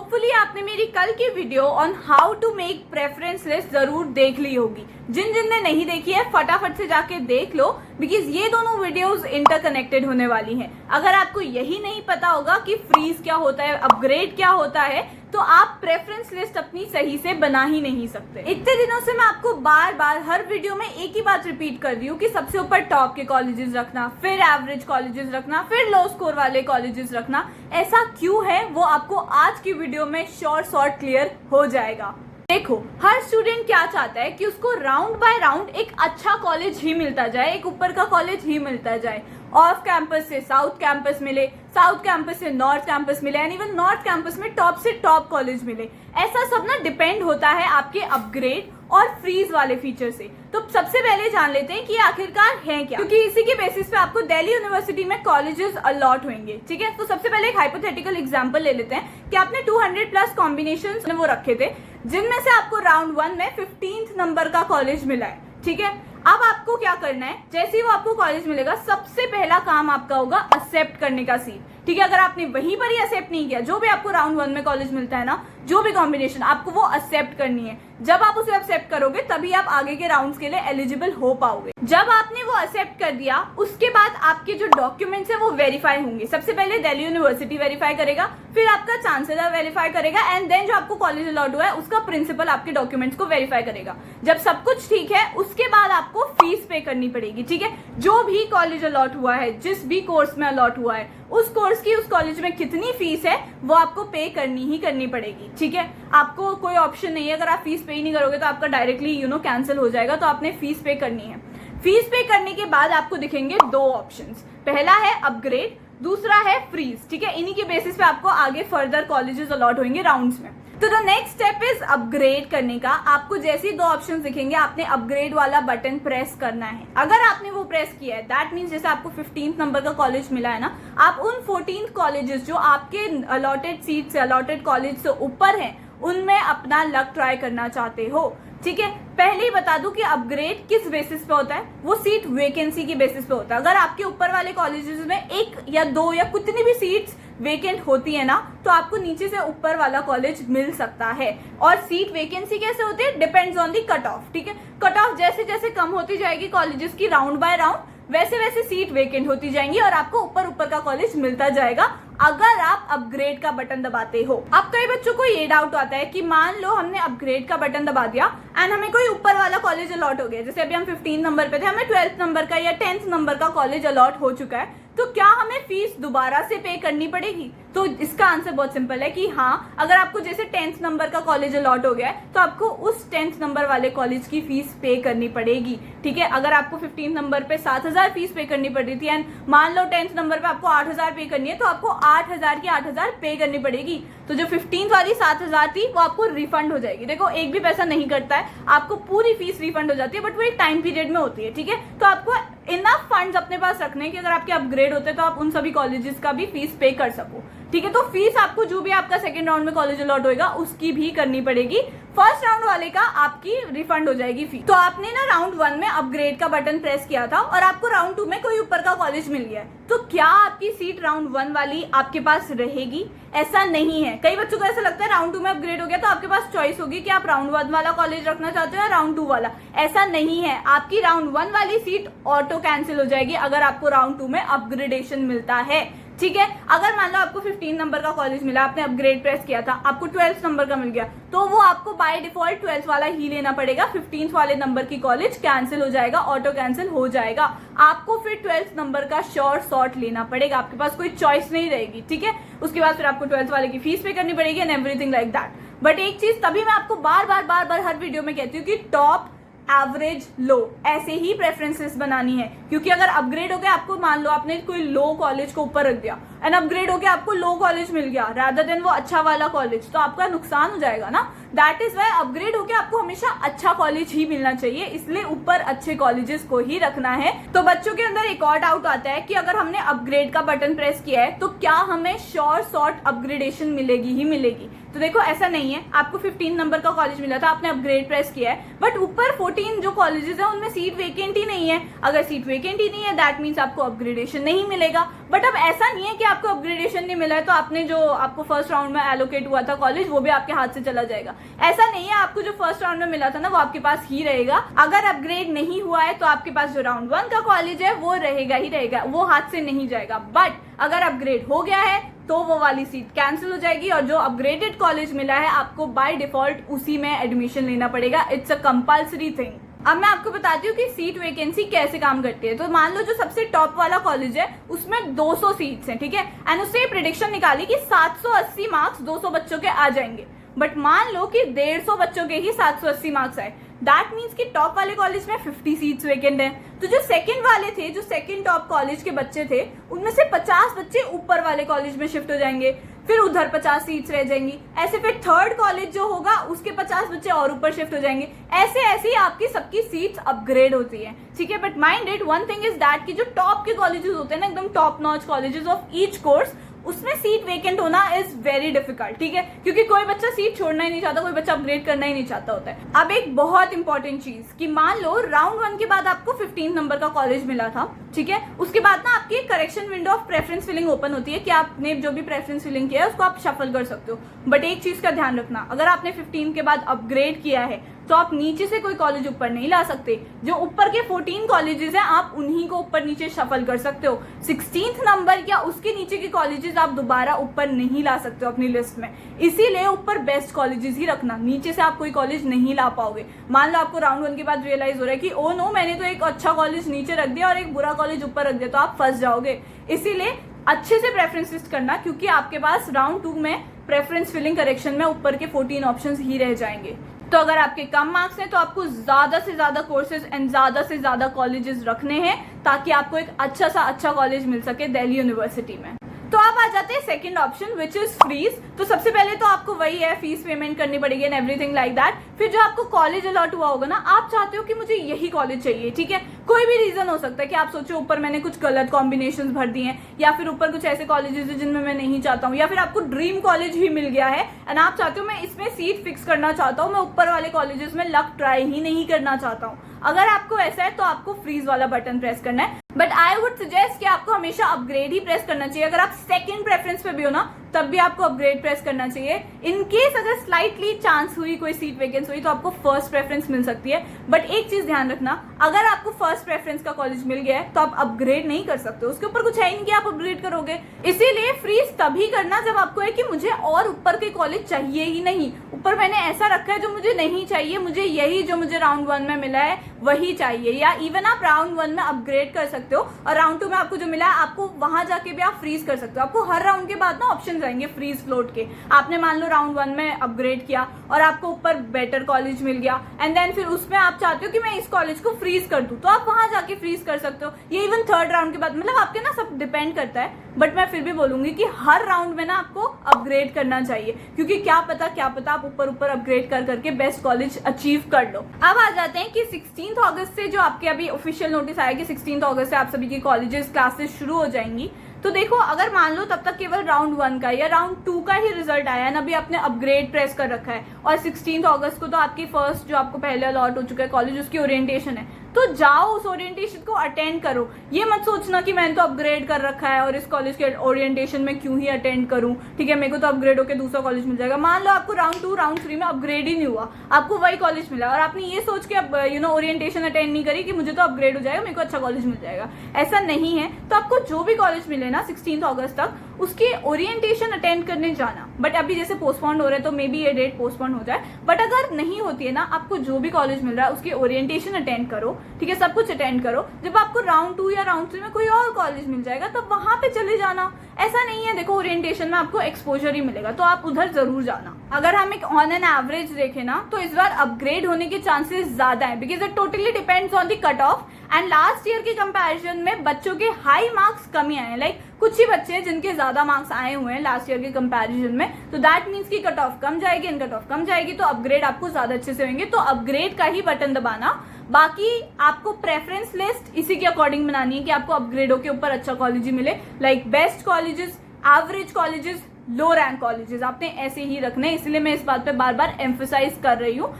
Hopefully आपने मेरी कल की video on how to make preference list जरूर देख ली होगी। जिन जिन ने नहीं देखी है फटाफट से जाके देख लो, बिकॉज ये दोनों वीडियोस इंटरकनेक्टेड होने वाली हैं। अगर आपको यही नहीं पता होगा कि फ्रीज क्या होता है, अपग्रेड क्या होता है, तो आप प्रेफरेंस लिस्ट अपनी सही से बना ही नहीं सकते। इतने दिनों से मैं आपको बार बार हर वीडियो में एक ही बात रिपीट कर रही हूँ कि सबसे ऊपर टॉप के कॉलेजेस रखना, फिर एवरेज कॉलेजेस रखना, फिर लो स्कोर वाले कॉलेजेस रखना। ऐसा क्यों है वो आपको आज की वीडियो में शॉर्ट क्लियर हो जाएगा। देखो, हर स्टूडेंट क्या चाहता है कि उसको राउंड बाय राउंड एक अच्छा कॉलेज ही मिलता जाए, एक ऊपर का कॉलेज ही मिलता जाए। ऑफ कैंपस से साउथ कैंपस मिले, साउथ कैंपस से नॉर्थ कैंपस मिले, एंड इवन नॉर्थ कैंपस में टॉप से टॉप कॉलेज मिले। ऐसा सब ना डिपेंड होता है आपके अपग्रेड और फ्रीज वाले फीचर से। तो सबसे पहले जान लेते हैं कि आखिरकार है क्या, क्योंकि इसी के बेसिस पे आपको दिल्ली यूनिवर्सिटी में कॉलेजेस अलॉट होंगे। ठीक है, तो सबसे पहले एक हाइपोथेटिकल एग्जांपल ले लेते हैं कि आपने 200 प्लस कॉम्बिनेशंस वो रखे थे, जिनमें से आपको राउंड 1 में 15th नंबर का कॉलेज मिला है। ठीक है, अब आपको क्या करना है, जैसे ही वो आपको कॉलेज मिलेगा सबसे पहला काम आपका होगा एक्सेप्ट करने का सीट। ठीक है, अगर आपने वहीं पर ही एक्सेप्ट नहीं किया, जो भी आपको राउंड 1 में कॉलेज मिलता है ना, जो भी कॉम्बिनेशन, आपको वो एक्सेप्ट करनी है। जब आप उसे एक्सेप्ट करोगे तभी आप आगे के राउंड्स के लिए एलिजिबल हो पाओगे। जब आपने वो एक्सेप्ट कर दिया, उसके बाद आपके जो डॉक्यूमेंट्स है वो वेरीफाई होंगे। सबसे पहले दिल्ली यूनिवर्सिटी वेरीफाई करेगा, फिर आपका चांसलर वेरीफाई करेगा, एंड देन जो आपको कॉलेज अलॉट हुआ है उसका प्रिंसिपल आपके डॉक्यूमेंट्स को वेरीफाई करेगा। जब सब कुछ ठीक है, उसके बाद आपको फीस पे करनी पड़ेगी। ठीक है, जो भी कॉलेज अलॉट हुआ है, जिस भी कोर्स में अलॉट हुआ है, उस कोर्स की उस कॉलेज में कितनी फीस है वो आपको पे करनी ही करनी पड़ेगी। ठीक है, आपको कोई ऑप्शन नहीं है। अगर आप फीस पे ही नहीं करोगे तो आपका डायरेक्टली कैंसिल हो जाएगा। तो आपने फीस पे करनी है। फीस पे करने के बाद आपको दिखेंगे दो ऑप्शंस, पहला है अपग्रेड, दूसरा है फ्रीज। ठीक है, इन्हीं के बेसिस पे आपको आगे फर्दर कॉलेजेस अलॉट होंगे राउंड्स में। तो the next step is upgrade करने का। आपको जैसे ही दो ऑप्शंस दिखेंगे, आपने अपग्रेड वाला बटन प्रेस करना है। अगर आपने वो प्रेस किया है, दैट मीन्स जैसे आपको 15th नंबर का कॉलेज मिला है ना, आप उन 14 कॉलेजेस जो आपके अलॉटेड सीट से, अलॉटेड कॉलेज से ऊपर हैं, उनमें अपना लक ट्राई करना चाहते हो। ठीक है, पहले ही बता दूं कि अपग्रेड किस बेसिस पे होता है, वो सीट वैकेंसी की बेसिस पे होता है। अगर आपके ऊपर वाले कॉलेजेस में एक या दो या कितनी भी सीट्स वेकेंट होती है ना, तो आपको नीचे से ऊपर वाला कॉलेज मिल सकता है। और सीट वैकेंसी कैसे होती है, depends on the cut off. ठीक है, कट ऑफ जैसे जैसे कम होती जाएगी कॉलेजेस की राउंड बाय राउंड, वैसे वैसे सीट वेकेंट होती जाएंगी और आपको ऊपर ऊपर का कॉलेज मिलता जाएगा अगर आप अपग्रेड का बटन दबाते हो। अब कई बच्चों को ये डाउट आता है कि मान लो हमने अपग्रेड का बटन दबा दिया एंड हमें कोई ऊपर वाला कॉलेज अलॉट हो गया, जैसे अभी हम 15 नंबर पे थे, हमें 12th नंबर का या 10th नंबर का कॉलेज अलॉट हो चुका है, तो क्या हमें फीस दोबारा से पे करनी पड़ेगी? तो इसका आंसर बहुत सिंपल है कि हाँ, अगर आपको जैसे 10th नंबर का कॉलेज अलॉट हो गया है तो आपको उस 10th नंबर वाले कॉलेज की फीस पे करनी पड़ेगी। ठीक है, अगर आपको 15 नंबर पे 7,000 फीस पे करनी पड़ रही थी एंड मान लो 10th नंबर पे आपको 8,000 पे करनी है, तो आपको 8,000 की 8,000 पे करनी पड़ेगी। तो जो 15th वाली 7,000 थी वो आपको रिफंड हो जाएगी। देखो, एक भी पैसा नहीं कटता है, आपको पूरी फीस रिफंड हो जाती है, बट वो एक टाइम पीरियड में होती है। ठीक है, तो आपको इनफ फंड्स अपने पास रखने कि अगर आपके अपग्रेड होते हैं तो आप उन सभी कॉलेजेस का भी फीस पे कर सको। ठीक है, तो फीस आपको जो भी आपका सेकंड राउंड में कॉलेज अलॉट होएगा उसकी भी करनी पड़ेगी। फर्स्ट राउंड वाले का आपकी रिफंड हो जाएगी फीस। तो आपने ना राउंड 1 में अपग्रेड का बटन प्रेस किया था और आपको राउंड 2 में कोई ऊपर का कॉलेज मिल गया है, तो क्या आपकी सीट राउंड 1 वाली आपके पास रहेगी? ऐसा नहीं है। कई बच्चों को ऐसा लगता है राउंड 2 में अपग्रेड हो गया तो आपके पास चॉइस होगी कि आप राउंड 1 वाला कॉलेज रखना चाहते हो या राउंड 2 वाला। ऐसा नहीं है, आपकी राउंड 1 वाली सीट ऑटो कैंसिल हो जाएगी अगर आपको राउंड 2 में अपग्रेडेशन मिलता है। ठीक है, अगर मान लो आपको 15 नंबर का कॉलेज मिला, आपने अपग्रेड प्रेस किया था, आपको 12th नंबर का मिल गया, तो वो आपको बाय डिफॉल्ट 12th वाला ही लेना पड़ेगा। 15th वाले नंबर की कॉलेज कैंसिल हो जाएगा, ऑटो कैंसिल हो जाएगा। आपको फिर 12th नंबर का शॉर्ट लेना पड़ेगा, आपके पास कोई चॉइस नहीं रहेगी। ठीक है, उसके बाद फिर आपको 12th वाले की फीस पे करनी पड़ेगी and everything like that. But एक चीज तभी मैं आपको बार बार हर वीडियो में कहती हूँ कि टॉप, एवरेज, लो, ऐसे ही प्रेफरेंसेस बनानी है। क्योंकि अगर अपग्रेड हो गया, आपको मान लो आपने कोई लो कॉलेज को ऊपर रख दिया एंड अपग्रेड हो गया आपको लो कॉलेज मिल गया रादर देन वो अच्छा वाला कॉलेज, तो आपका नुकसान हो जाएगा ना। दैट इज वाई अपग्रेड होके आपको हमेशा अच्छा कॉलेज ही मिलना चाहिए, इसलिए ऊपर अच्छे कॉलेजेस को ही रखना है। तो बच्चों के अंदर एक और डाउट आता है कि अगर हमने अपग्रेड का बटन प्रेस किया है तो क्या हमें शॉर्ट अपग्रेडेशन मिलेगी ही मिलेगी? तो देखो, ऐसा नहीं है। आपको 15 नंबर का कॉलेज मिला था, आपने अपग्रेड प्रेस किया है, बट ऊपर 14 जो कॉलेजेस है उनमें सीट वेकेंट ही नहीं है। अगर सीट वेकेंट ही नहीं है, दैट मीन्स आपको अपग्रेडेशन नहीं मिलेगा। बट अब ऐसा नहीं है कि आपको अपग्रेडेशन नहीं मिला है तो आपने जो आपको फर्स्ट राउंड में एलोकेट हुआ था कॉलेज वो भी आपके हाथ से चला जाएगा। ऐसा नहीं है, आपको जो फर्स्ट राउंड में मिला था ना वो आपके पास ही रहेगा। अगर अपग्रेड नहीं हुआ है तो आपके पास जो राउंड 1 का कॉलेज है वो रहेगा ही रहेगा, वो हाथ से नहीं जाएगा। बट अगर अपग्रेड हो गया है तो वो वाली सीट कैंसिल हो जाएगी और जो अपग्रेडेड कॉलेज मिला है आपको बाय डिफॉल्ट उसी में एडमिशन लेना पड़ेगा। It's a compulsory thing. अब मैं आपको बताती हूँ कि सीट वैकेंसी कैसे काम करती है। तो मान लो जो सबसे टॉप वाला कॉलेज है उसमें 200 सीट्स हैं, ठीक है, एंड उससे प्रेडिक्शन निकाली कि 780 मार्क्स 200 बच्चों के आ जाएंगे। बट मान लो कि 150 बच्चों के ही 780 मार्क्स आए, दैट मीन्स कि टॉप वाले कॉलेज में 50 सीट्स वैकेंट है। तो जो सेकंड वाले थे, जो सेकंड टॉप कॉलेज के बच्चे थे, उनमें से 50 बच्चे ऊपर वाले कॉलेज में शिफ्ट हो जाएंगे, फिर उधर 50 सीट्स रह जाएंगी। ऐसे फिर थर्ड कॉलेज जो होगा उसके 50 बच्चे और ऊपर शिफ्ट हो जाएंगे। ऐसे ऐसे ही आपकी सबकी सीट्स अपग्रेड होती है, ठीक है। But mind it one thing is that कि जो टॉप के कॉलेजेस होते हैं ना, एकदम top notch colleges of each course, उसमें सीट वेकेंट होना इज वेरी डिफिकल्ट, ठीक है, क्योंकि कोई बच्चा सीट छोड़ना ही नहीं चाहता, कोई बच्चा अपग्रेड करना ही नहीं चाहता होता है। अब एक बहुत इंपॉर्टेंट चीज कि मान लो राउंड 1 के बाद आपको 15 नंबर का कॉलेज मिला था, ठीक है, उसके बाद ना आपकी correction window of preference filling open होती है कि आपने जो भी प्रेफरेंस फिलिंग किया है उसको आप शफल कर सकते हो। बट एक चीज का ध्यान रखना, अगर आपने 15 के बाद अपग्रेड किया है तो आप नीचे से कोई कॉलेज ऊपर नहीं ला सकते। जो ऊपर के 14 कॉलेजेस हैं आप उन्हीं को ऊपर नीचे शफल कर सकते हो। 16th नंबर या उसके नीचे के कॉलेजेस आप दोबारा ऊपर नहीं ला सकते हो अपनी लिस्ट में, इसीलिए ऊपर बेस्ट कॉलेजेस ही रखना, नीचे से आप कोई कॉलेज नहीं ला पाओगे। मान लो आपको राउंड 1 के बाद रियलाइज हो रहा है कि ओ नो, मैंने तो एक अच्छा कॉलेज नीचे रख दिया और एक बुरा कॉलेज ऊपर रख दिया, तो आप फंस जाओगे। इसीलिए अच्छे से प्रेफरेंस लिस्ट करना, क्योंकि आपके पास राउंड 2 में प्रेफरेंस फिलिंग करेक्शन में ऊपर के 14 ऑप्शंस ही रह जाएंगे। तो अगर आपके कम मार्क्स हैं तो आपको ज्यादा से ज्यादा कोर्सेज एंड ज्यादा से ज्यादा कॉलेजेस रखने हैं ताकि आपको एक अच्छा सा अच्छा कॉलेज मिल सके दिल्ली यूनिवर्सिटी में। तो आप आ जाते हैं second option which is freeze. तो सबसे पहले तो आपको वही है, फीस पेमेंट करनी पड़ेगी एंड एवरीथिंग लाइक दैट। फिर जो आपको कॉलेज अलॉट हुआ होगा ना, आप चाहते हो कि मुझे यही कॉलेज चाहिए, ठीक है, कोई भी रीजन हो सकता है कि आप सोचो ऊपर मैंने कुछ गलत कॉम्बिनेशन भर दिए हैं, या फिर ऊपर कुछ ऐसे कॉलेजेस हैं जिनमें मैं नहीं चाहता हूँ, या फिर आपको ड्रीम कॉलेज ही मिल गया है एंड आप चाहते हो मैं इसमें सीट फिक्स करना चाहता हूँ, मैं ऊपर वाले कॉलेजेस में लक ट्राई ही नहीं करना चाहता हूँ। अगर आपको ऐसा है तो आपको फ्रीज वाला बटन प्रेस करना है। बट आई वुड सजेस्ट कि आपको हमेशा अपग्रेड ही प्रेस करना चाहिए। अगर आप सेकंड प्रेफरेंस पे भी हो ना तब भी आपको अपग्रेड प्रेस करना चाहिए। इन केस अगर स्लाइटली चांस हुई कोई सीट वैकेंस हुई तो आपको फर्स्ट प्रेफरेंस मिल सकती है। बट एक चीज ध्यान रखना, अगर आपको फर्स्ट प्रेफरेंस का कॉलेज मिल गया है तो आप अपग्रेड नहीं कर सकते, उसके ऊपर कुछ है ही नहीं कि आप अपग्रेड करोगे। इसीलिए फ्रीज तभी करना जब आपको है कि मुझे और ऊपर के कॉलेज चाहिए ही नहीं, ऊपर मैंने ऐसा रखा है जो मुझे नहीं चाहिए, मुझे यही जो मुझे राउंड 1 में मिला है वही चाहिए। या इवन आप राउंड 1 में अपग्रेड कर सकते हो और राउंड 2 में आपको जो मिला है आपको वहां जाके भी आप फ्रीज कर सकते हो। आपको हर राउंड के बाद ना ऑप्शन आएंगे फ्रीज फ्लोट के। आपने मान लो राउंड 1 में अपग्रेड किया और आपको ऊपर बेटर कॉलेज मिल गया एंड देन फिर उसमें आप चाहते हो कि मैं इस कॉलेज को फ्रीज कर दूं, तो आप वहां जाके फ्रीज कर सकते हो। ये इवन थर्ड राउंड के बाद, मतलब आपके ना सब डिपेंड करता है। बट मैं फिर भी बोलूंगी कि हर राउंड में ना आपको अपग्रेड करना चाहिए, क्योंकि क्या पता आप ऊपर ऊपर अपग्रेड कर करके बेस्ट कॉलेज अचीव कर लो। अब आ जाते हैं कि 16 अगस्त से जो आपके अभी ऑफिशियल नोटिस आया कि 16 अगस्त से आप सभी की कॉलेजेस क्लासेस शुरू हो जाएंगी। तो देखो, अगर मान लो तब तक केवल राउंड 1 का या राउंड 2 का ही रिजल्ट आया है ना, अभी आपने अपग्रेड प्रेस कर रखा है और 16 अगस्त को तो आपकी फर्स्ट जो आपको पहले अलॉट हो चुका है कॉलेज उसकी ओरिएंटेशन है, तो जाओ उस ओरिएंटेशन को अटेंड करो। ये मत सोचना कि मैंने तो अपग्रेड कर रखा है और इस कॉलेज के ओरिएंटेशन में क्यों ही अटेंड करूं, ठीक है, मेरे को तो अपग्रेड होकर दूसरा कॉलेज मिल जाएगा। मान लो आपको राउंड 2 राउंड 3 में अपग्रेड ही नहीं हुआ, आपको वही कॉलेज मिला और आपने ये सोच के अब ओरिएंटेशन अटेंड नहीं करी कि मुझे तो अपग्रेड हो जाएगा, मेरे को अच्छा कॉलेज मिल जाएगा। ऐसा नहीं है। तो आपको जो भी कॉलेज मिले ना 16 अगस्त तक, उसकी ओरिएंटेशन अटेंड करने जाना। बट अभी जैसे पोस्टपोन हो रहा है तो मे बी ये डेट पोस्टपोन हो जाए, बट अगर नहीं होती है ना, आपको जो भी कॉलेज मिल रहा है उसकी ओरिएंटेशन अटेंड करो, ठीक है, सब कुछ अटेंड करो। जब आपको राउंड 2 या राउंड 3 में कोई और कॉलेज मिल जाएगा तब वहां पे चले जाना। ऐसा नहीं है, देखो ओरिएंटेशन में आपको एक्सपोजर ही मिलेगा तो आप उधर जरूर जाना। अगर हम एक ऑन एन एवरेज देखें ना तो इस बार अपग्रेड होने के चांसेस ज्यादा है, because it totally depends on the cut off. And last year के कंपैरिजन में बच्चों के हाई मार्क्स कम ही आए हैं, लाइक कुछ ही बच्चे हैं जिनके ज्यादा मार्क्स आए हुए हैं लास्ट ईयर के कंपैरिजन में, तो दैट मीन्स की कट ऑफ कम जाएगी एंड कट ऑफ कम जाएगी तो अपग्रेड आपको ज्यादा अच्छे से होंगे। तो अपग्रेड का ही बटन दबाना। बाकी आपको प्रेफरेंस लिस्ट इसी के अकॉर्डिंग बनानी है कि आपको अपग्रेडों के ऊपर अच्छा कॉलेज मिले, like best colleges, average colleges, लो रैंक कॉलेजेस, आपने ऐसे ही रखने हैं। इसलिए मैं इस बात पे बार बार एम्फोसाइज कर रही हूँ।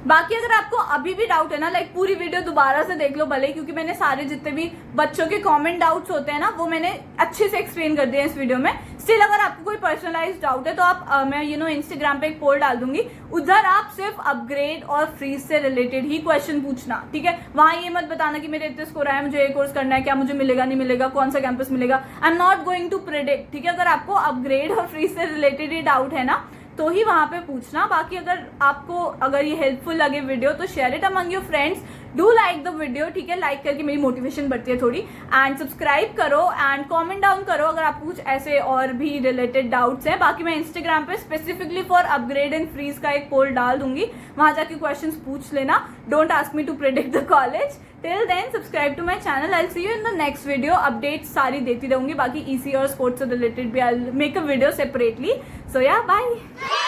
बाकी अगर आपको अभी भी डाउट है ना, लाइक पूरी वीडियो दोबारा से देख लो भले, क्योंकि मैंने सारे जितने भी बच्चों के कमेंट डाउट्स होते हैं ना वो मैंने अच्छे से एक्सप्लेन कर दिए हैं इस वीडियो में। स्टिल अगर आपको कोई पर्सनलाइज्ड डाउट है तो आप मैं इंस्टाग्राम पे एक पोल डाल दूंगी, उधर आप सिर्फ अपग्रेड और फ्रीज से रिलेटेड ही क्वेश्चन पूछना, ठीक है। वहां ये मत बताना कि मेरे इतने स्कोर आया, मुझे ये कोर्स करना है, क्या मुझे मिलेगा नहीं मिलेगा, कौन सा कैंपस मिलेगा। I am not going to predict, ठीक है। अगर आपको अपग्रेड और फ्रीज से रिलेटेड ही डाउट है ना तो ही वहां पे पूछना। बाकी अगर ये हेल्पफुल लगे वीडियो तो share it among your friends, do like the video, ठीक है। लाइक करके मेरी मोटिवेशन बढ़ती है थोड़ी, एंड सब्सक्राइब करो एंड कमेंट डाउन करो अगर आपको कुछ ऐसे और भी रिलेटेड डाउट्स हैं। बाकी मैं इंस्टाग्राम पे specifically for upgrade and freeze का एक पोल डाल दूंगी, वहां जाके क्वेश्चंस पूछ लेना। Don't ask me to predict the college. Till then subscribe to my channel, I see you in the next video. Updates सारी देती रहूंगी, बाकी ईसी और स्पोर्ट्स से रिलेटेड भी I make a video separately. So ya bye.